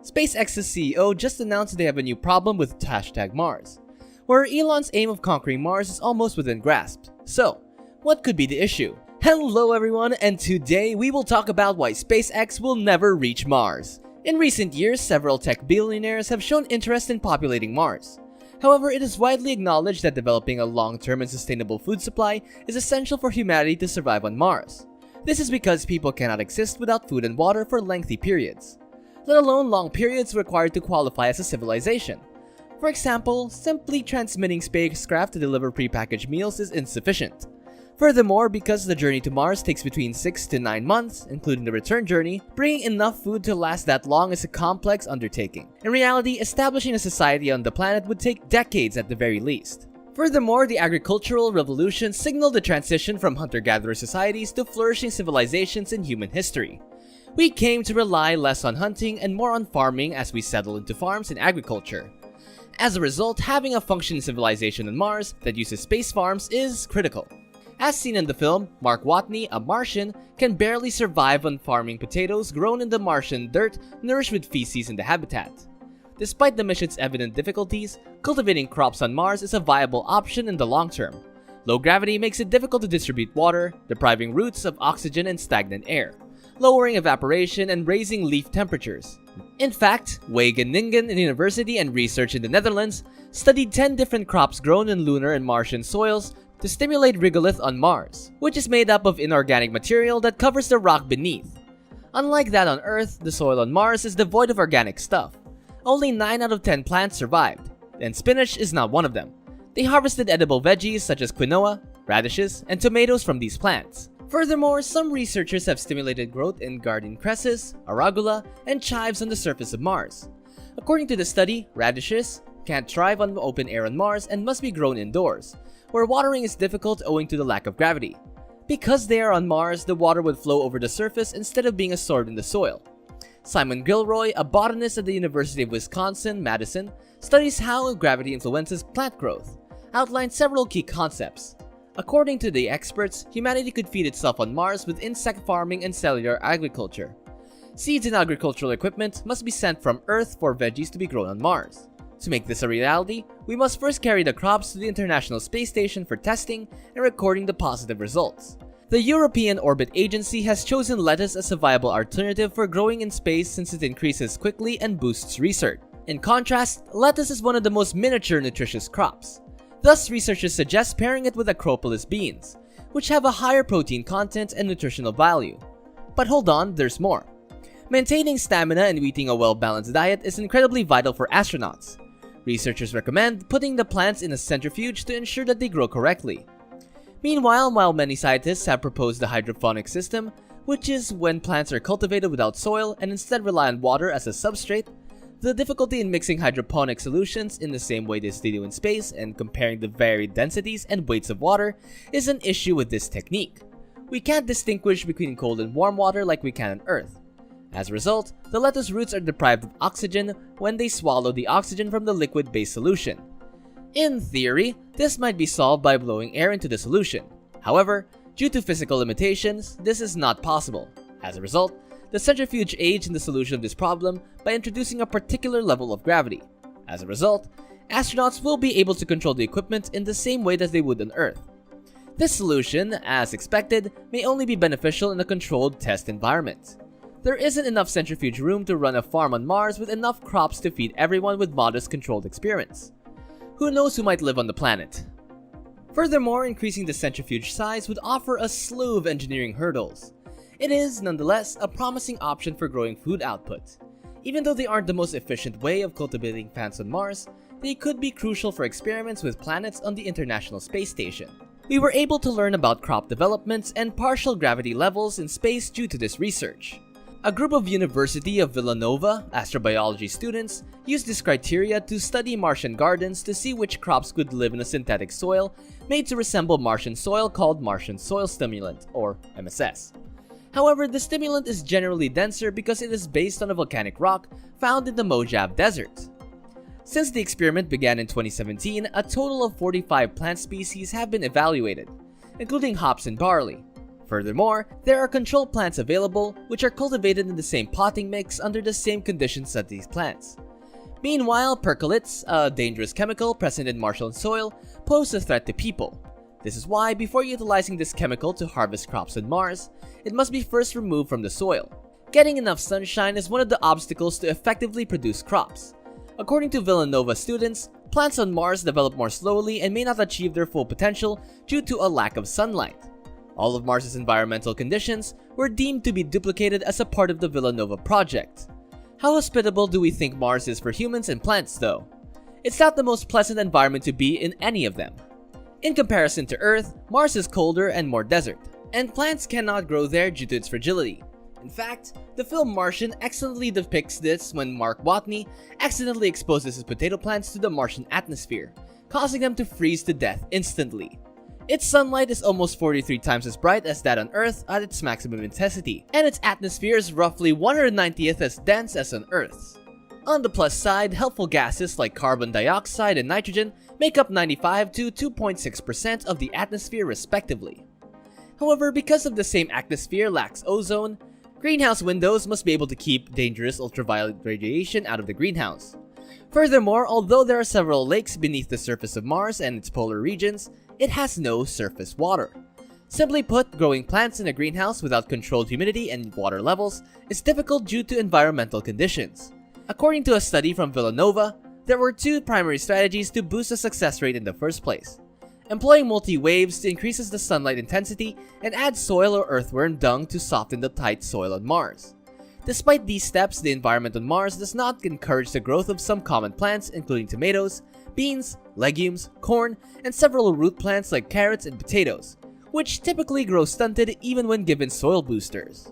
SpaceX's CEO just announced they have a new problem with #Mars, where Elon's aim of conquering Mars is almost within grasp. So, what could be the issue? Hello everyone, and today we will talk about why SpaceX will never reach Mars. In recent years, several tech billionaires have shown interest in populating Mars. However, it is widely acknowledged that developing a long-term and sustainable food supply is essential for humanity to survive on Mars. This is because people cannot exist without food and water for lengthy periods, let alone long periods required to qualify as a civilization. For example, simply transmitting spacecraft to deliver prepackaged meals is insufficient. Furthermore, because the journey to Mars takes between 6 to 9 months, including the return journey, bringing enough food to last that long is a complex undertaking. In reality, establishing a society on the planet would take decades at the very least. Furthermore, the agricultural revolution signaled the transition from hunter-gatherer societies to flourishing civilizations in human history. We came to rely less on hunting and more on farming as we settle into farms and agriculture. As a result, having a functioning civilization on Mars that uses space farms is critical. As seen in the film, Mark Watney, a Martian, can barely survive on farming potatoes grown in the Martian dirt nourished with feces in the habitat. Despite the mission's evident difficulties, cultivating crops on Mars is a viable option in the long term. Low gravity makes it difficult to distribute water, depriving roots of oxygen and stagnant air, lowering evaporation and raising leaf temperatures. In fact, Wageningen University and research in the Netherlands studied 10 different crops grown in lunar and Martian soils to stimulate regolith on Mars, which is made up of inorganic material that covers the rock beneath. Unlike that on Earth, the soil on Mars is devoid of organic stuff. Only 9 out of 10 plants survived, and spinach is not one of them. They harvested edible veggies such as quinoa, radishes, and tomatoes from these plants. Furthermore, some researchers have stimulated growth in garden cresses, arugula, and chives on the surface of Mars. According to the study, radishes can't thrive on the open air on Mars and must be grown indoors, where watering is difficult owing to the lack of gravity. Because they are on Mars, the water would flow over the surface instead of being absorbed in the soil. Simon Gilroy, a botanist at the University of Wisconsin-Madison, studies how gravity influences plant growth, outlines several key concepts. According to the experts, humanity could feed itself on Mars with insect farming and cellular agriculture. Seeds and agricultural equipment must be sent from Earth for veggies to be grown on Mars. To make this a reality, we must first carry the crops to the International Space Station for testing and recording the positive results. The European Orbit Agency has chosen lettuce as a viable alternative for growing in space since it increases quickly and boosts research. In contrast, lettuce is one of the most miniature nutritious crops. Thus, researchers suggest pairing it with acropolis beans, which have a higher protein content and nutritional value. But hold on, there's more. Maintaining stamina and eating a well-balanced diet is incredibly vital for astronauts. Researchers recommend putting the plants in a centrifuge to ensure that they grow correctly. Meanwhile, while many scientists have proposed the hydroponic system, which is when plants are cultivated without soil and instead rely on water as a substrate, the difficulty in mixing hydroponic solutions in the same way as they do in space and comparing the varied densities and weights of water is an issue with this technique. We can't distinguish between cold and warm water like we can on Earth. As a result, the lettuce roots are deprived of oxygen when they swallow the oxygen from the liquid-based solution. In theory, this might be solved by blowing air into the solution. However, due to physical limitations, this is not possible. As a result, the centrifuge aids in the solution of this problem by introducing a particular level of gravity. As a result, astronauts will be able to control the equipment in the same way that they would on Earth. This solution, as expected, may only be beneficial in a controlled test environment. There isn't enough centrifuge room to run a farm on Mars with enough crops to feed everyone with modest controlled experiments. Who knows who might live on the planet? Furthermore, increasing the centrifuge size would offer a slew of engineering hurdles. It is, nonetheless, a promising option for growing food output. Even though they aren't the most efficient way of cultivating plants on Mars, they could be crucial for experiments with planets on the International Space Station. We were able to learn about crop developments and partial gravity levels in space due to this research. A group of University of Villanova astrobiology students used this criteria to study Martian gardens to see which crops could live in a synthetic soil made to resemble Martian soil called Martian Soil Stimulant, or MSS. However, the stimulant is generally denser because it is based on a volcanic rock found in the Mojave Desert. Since the experiment began in 2017, a total of 45 plant species have been evaluated, including hops and barley. Furthermore, there are control plants available which are cultivated in the same potting mix under the same conditions as these plants. Meanwhile, percolates, a dangerous chemical present in Martian soil, pose a threat to people. This is why, before utilizing this chemical to harvest crops on Mars, it must be first removed from the soil. Getting enough sunshine is one of the obstacles to effectively produce crops. According to Villanova students, plants on Mars develop more slowly and may not achieve their full potential due to a lack of sunlight. All of Mars's environmental conditions were deemed to be duplicated as a part of the Villanova project. How hospitable do we think Mars is for humans and plants though? It's not the most pleasant environment to be in any of them. In comparison to Earth, Mars is colder and more desert, and plants cannot grow there due to its fragility. In fact, the film Martian excellently depicts this when Mark Watney accidentally exposes his potato plants to the Martian atmosphere, causing them to freeze to death instantly. Its sunlight is almost 43 times as bright as that on Earth at its maximum intensity, and its atmosphere is roughly 190th as dense as on Earth's. On the plus side, helpful gases like carbon dioxide and nitrogen make up 95 to 2.6% of the atmosphere respectively. However, because of the same atmosphere lacks ozone, greenhouse windows must be able to keep dangerous ultraviolet radiation out of the greenhouse. Furthermore, although there are several lakes beneath the surface of Mars and its polar regions, it has no surface water. Simply put, growing plants in a greenhouse without controlled humidity and water levels is difficult due to environmental conditions. According to a study from Villanova, there were two primary strategies to boost the success rate in the first place. Employing multi-waves to increases the sunlight intensity and add soil or earthworm dung to soften the tight soil on Mars. Despite these steps, the environment on Mars does not encourage the growth of some common plants including tomatoes, beans, legumes, corn, and several root plants like carrots and potatoes, which typically grow stunted even when given soil boosters.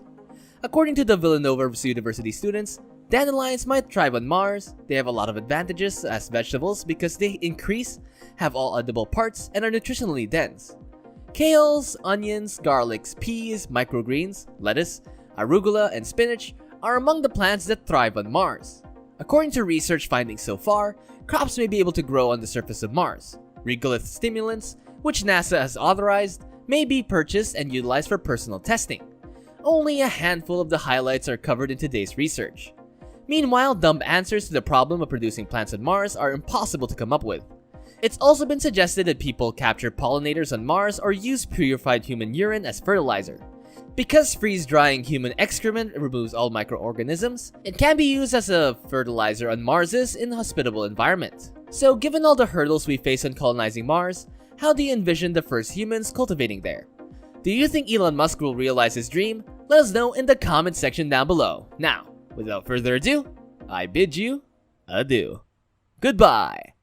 According to the Villanova University students, dandelions might thrive on Mars. They have a lot of advantages as vegetables because they have all edible parts, and are nutritionally dense. Kales, onions, garlics, peas, microgreens, lettuce, arugula, and spinach are among the plants that thrive on Mars. According to research findings so far, crops may be able to grow on the surface of Mars. Regolith stimulants, which NASA has authorized, may be purchased and utilized for personal testing. Only a handful of the highlights are covered in today's research. Meanwhile, dumb answers to the problem of producing plants on Mars are impossible to come up with. It's also been suggested that people capture pollinators on Mars or use purified human urine as fertilizer. Because freeze-drying human excrement removes all microorganisms, it can be used as a fertilizer on Mars's inhospitable environment. So given all the hurdles we face on colonizing Mars, how do you envision the first humans cultivating there? Do you think Elon Musk will realize his dream? Let us know in the comment section down below. Now, without further ado, I bid you adieu. Goodbye.